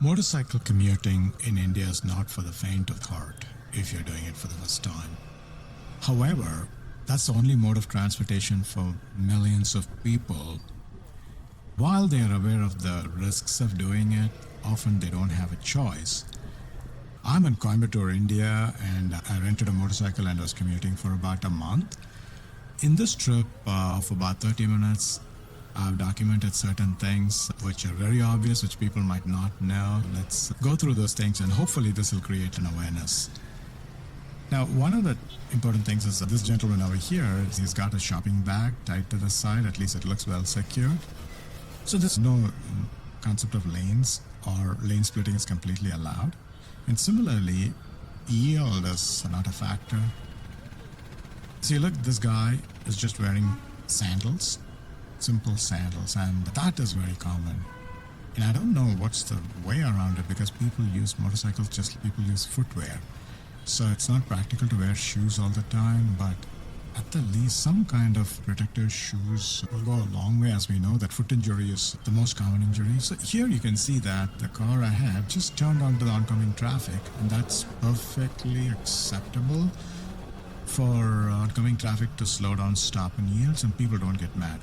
Motorcycle commuting in India is not for the faint of heart if you're doing it for the first time. However, that's the only mode of transportation for millions of people. While they are aware of the risks of doing it, often they don't have a choice. I'm in Coimbatore, India, and I rented a motorcycle and was commuting for about a month. In this trip of about 30 minutes, I've documented certain things which are very obvious, which people might not know. Let's go through those things and hopefully this will create an awareness. Now, one of the important things is that this gentleman over here, he's got a shopping bag tied to the side, at least it looks well secured. So there's no concept of lanes or lane splitting is completely allowed. And similarly, yield is not a factor. See, look, this guy is just wearing sandals, simple sandals, and that is very common. And I don't know what's the way around it because people use motorcycles just like people use footwear. So it's not practical to wear shoes all the time, but at the least some kind of protective shoes will go a long way. As we know that foot injury is the most common injury. So here you can see that the car ahead just turned onto the oncoming traffic, and that's perfectly acceptable for oncoming traffic to slow down, stop and yield, and people don't get mad.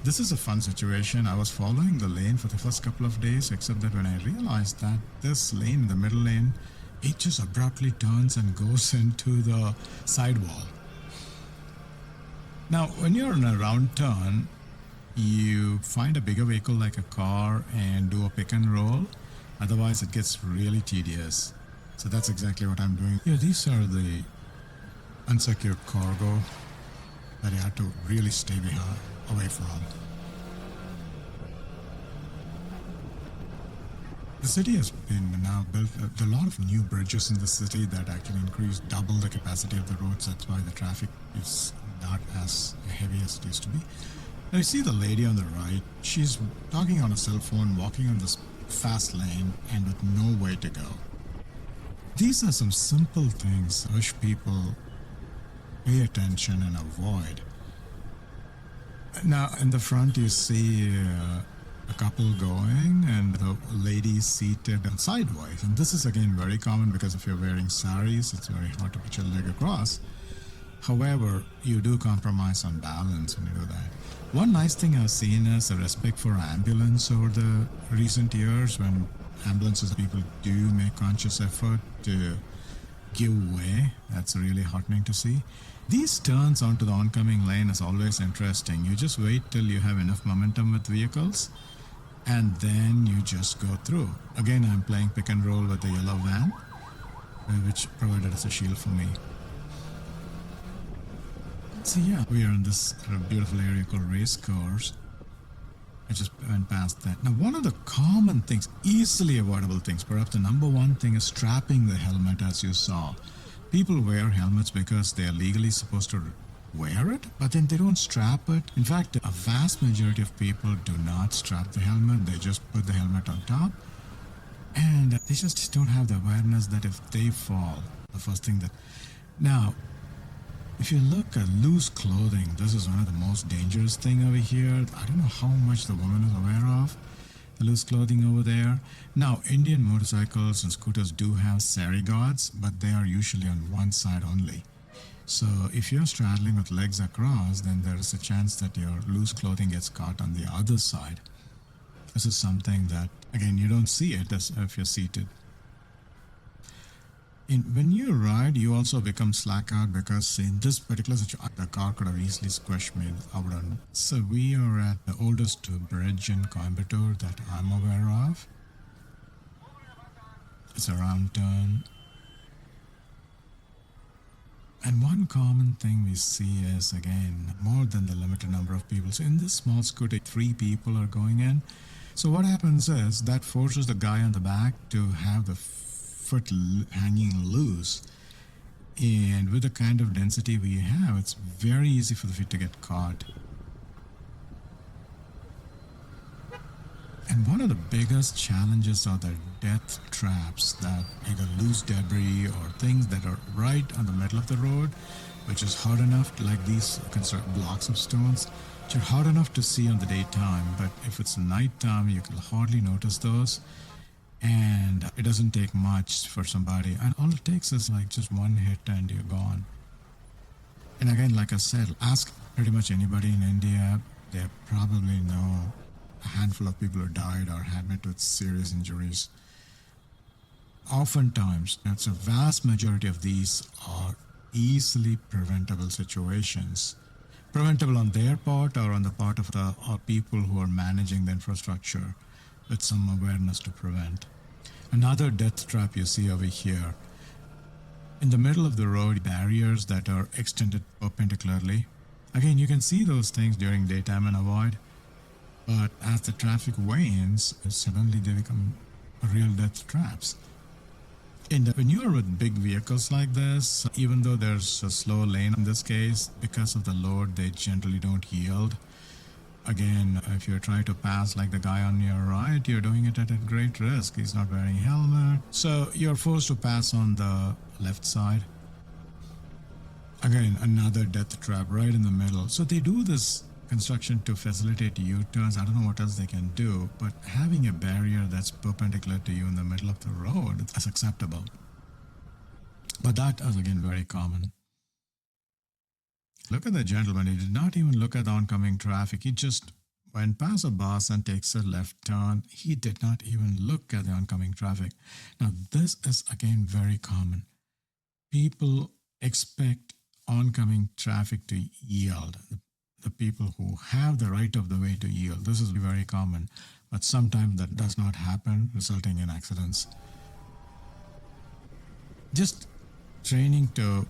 This is a fun situation. I was following the lane for the first couple of days, except that when I realized that this lane, in the middle lane, it just abruptly turns and goes into the sidewall. Now, when you're in a round turn, you find a bigger vehicle like a car and do a pick and roll. Otherwise, it gets really tedious. So that's exactly what I'm doing. Yeah, these are the unsecured cargo that you have to really stay away from. The city has been now built, a lot of new bridges in the city that actually increase double the capacity of the roads. That's why the traffic is not as heavy as it used to be. Now you see the lady on the right, she's talking on a cell phone, walking on this fast lane and with no way to go. These are some simple things I wish people pay attention and avoid. Now in the front you see a couple going and the lady seated sideways, and this is again very common because if you're wearing saris it's very hard to put your leg across. However, you do compromise on balance when you do that. One nice thing I've seen is a respect for ambulance over the recent years. When ambulances people do make conscious effort to give way, that's really heartening to see. These turns onto the oncoming lane is always interesting. You just wait till you have enough momentum with vehicles and then you just go through. Again, I'm playing pick and roll with the yellow van, which provided as a shield for me. So yeah, we are in this beautiful area called race course. I just went past that. Now, one of the common things, easily avoidable things, perhaps the number one thing is strapping the helmet, as you saw. People wear helmets because they are legally supposed to wear it, but then they don't strap it. In fact, a vast majority of people do not strap the helmet. They just put the helmet on top. And they just don't have the awareness that if they fall, the first thing that... Now, if you look at loose clothing, this is one of the most dangerous thing over here. I don't know how much the woman is aware of the loose clothing over there. Now, Indian motorcycles and scooters do have sari guards, but they are usually on one side only. So if you're straddling with legs across, then there is a chance that your loose clothing gets caught on the other side. This is something that, again, you don't see it as if you're seated. When you ride, you also become slack out because in this particular situation, the car could have easily squished me out on. So we are at the oldest bridge in Coimbatore that I'm aware of. It's a round turn. And one common thing we see is, again, more than the limited number of people. So in this small scooter, 3 people are going in. So what happens is that forces the guy on the back to have the foot hanging loose, and with the kind of density we have, it's very easy for the feet to get caught. And one of the biggest challenges are the death traps that either loose debris or things that are right on the middle of the road, which is hard enough, like these construct blocks of stones, which are hard enough to see on the daytime, but if it's nighttime you can hardly notice those. And it doesn't take much for somebody. And all it takes is like just one hit and you're gone. And again, like I said, ask pretty much anybody in India. They probably know a handful of people who died or had met with serious injuries. Oftentimes, it's a vast majority of these are easily preventable situations. Preventable on their part or on the part of the people who are managing the infrastructure with some awareness to prevent. Another death trap you see over here. In the middle of the road, barriers that are extended perpendicularly. Again, you can see those things during daytime and avoid, but as the traffic wanes, suddenly they become real death traps. When you are with big vehicles like this, even though there's a slow lane in this case, because of the load, they generally don't yield. Again, if you're trying to pass like the guy on your right, you're doing it at a great risk. He's not wearing a helmet. So you're forced to pass on the left side. Again, another death trap right in the middle. So they do this construction to facilitate U-turns. I don't know what else they can do, but having a barrier that's perpendicular to you in the middle of the road is acceptable. But that is again very common. Look at the gentleman. He did not even look at the oncoming traffic. He just went past a bus and takes a left turn. He did not even look at the oncoming traffic. Now, this is again very common. People expect oncoming traffic to yield. The people who have the right of the way to yield. This is very common, but sometimes that does not happen, resulting in accidents. Just training to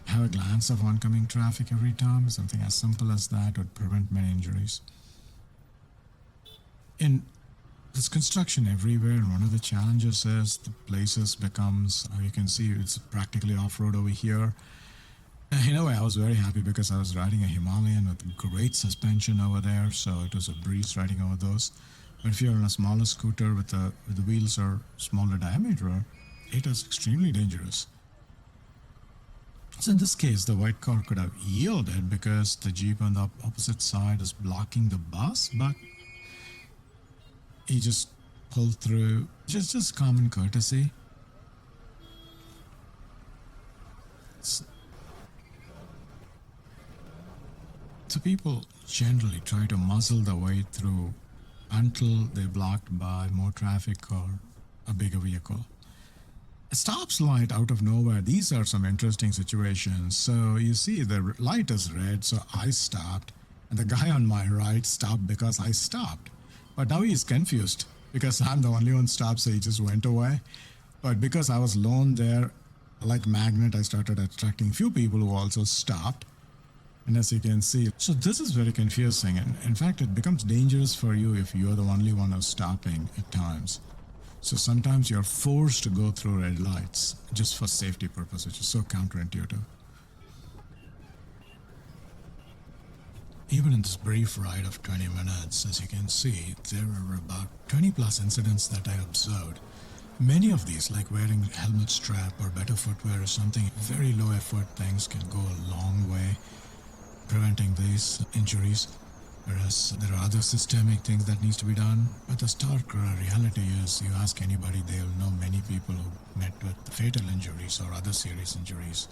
have a glance of oncoming traffic every time, something as simple as that would prevent many injuries. In there's construction everywhere, and one of the challenges is the places becomes, you can see it's practically off-road over here. In a way, I was very happy because I was riding a Himalayan with great suspension over there, so it was a breeze riding over those. But if you're on a smaller scooter with the wheels are smaller diameter, it is extremely dangerous. So in this case, the white car could have yielded because the Jeep on the opposite side is blocking the bus, but he just pulled through. Just common courtesy. So people generally try to muzzle the way through until they're blocked by more traffic or a bigger vehicle. A stop light out of nowhere. These are some interesting situations. So you see the light is red, so I stopped. And the guy on my right stopped because I stopped. But now he's confused because I'm the only one stopped, so he just went away. But because I was alone there, like magnet, I started attracting few people who also stopped. And as you can see, so this is very confusing. And in fact, it becomes dangerous for you if you're the only one who's stopping at times. So sometimes you're forced to go through red lights just for safety purposes, which is so counterintuitive. Even in this brief ride of 20 minutes, as you can see, there are about 20 plus incidents that I observed. Many of these, like wearing a helmet strap or better footwear or something, very low effort things can go a long way preventing these injuries, whereas there are other systemic things that needs to be done. But the stark reality is, you ask anybody, they'll know many people who met with fatal injuries or other serious injuries.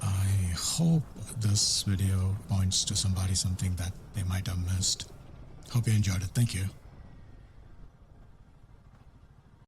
I hope this video points to somebody something that they might have missed. Hope you enjoyed it. Thank you.